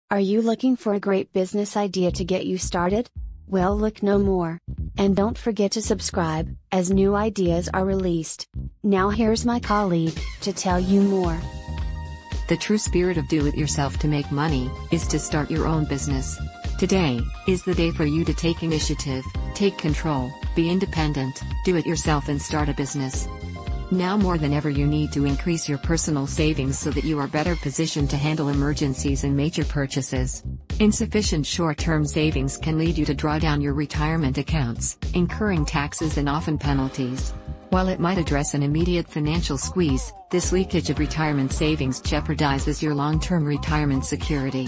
Are you looking for a great business idea to get you started? Well, look no more. And don't forget to subscribe, as new ideas are released. Now here's my colleague, to tell you more. The true spirit of do-it-yourself to make money, is to start your own business. Today, is the day for you to take initiative, take control, be independent, do it yourself and start a business. Now more than ever you need to increase your personal savings so that you are better positioned to handle emergencies and major purchases. Insufficient short-term savings can lead you to draw down your retirement accounts, incurring taxes and often penalties. While it might address an immediate financial squeeze, this leakage of retirement savings jeopardizes your long-term retirement security.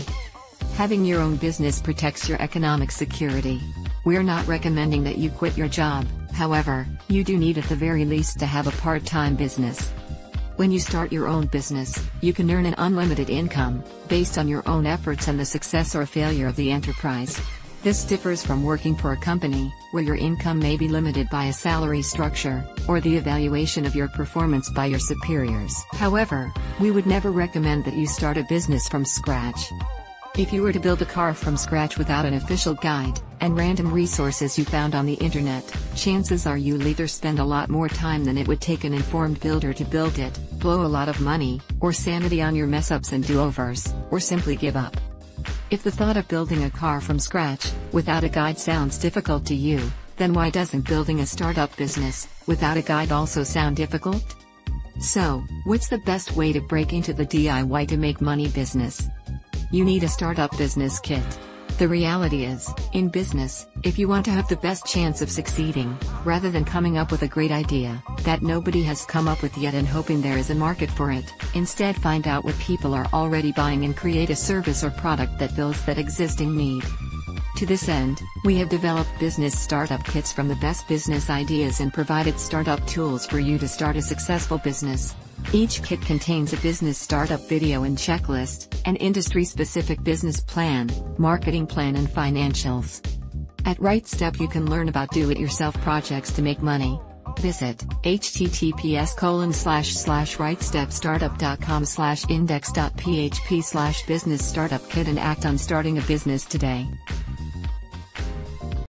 Having your own business protects your economic security. We're not recommending that you quit your job, however, you do need at the very least to have a part-time business. When you start your own business, you can earn an unlimited income, based on your own efforts and the success or failure of the enterprise. This differs from working for a company, where your income may be limited by a salary structure, or the evaluation of your performance by your superiors. However, we would never recommend that you start a business from scratch. If you were to build a car from scratch without an official guide, and random resources you found on the internet, chances are you'll either spend a lot more time than it would take an informed builder to build it, blow a lot of money, or sanity on your mess-ups and do-overs, or simply give up. If the thought of building a car from scratch, without a guide sounds difficult to you, then why doesn't building a startup business, without a guide also sound difficult? So, what's the best way to break into the DIY to make money business? You need a startup business kit. The reality is, in business, if you want to have the best chance of succeeding, rather than coming up with a great idea that nobody has come up with yet and hoping there is a market for it, instead find out what people are already buying and create a service or product that fills that existing need. To this end, we have developed business startup kits from the best business ideas and provided startup tools for you to start a successful business. Each kit contains a business startup video and checklist, an industry-specific business plan, marketing plan and financials. At RightStep you can learn about do-it-yourself projects to make money. Visit https://rightstepstartup.com/index.php/business startup kit and act on starting a business today.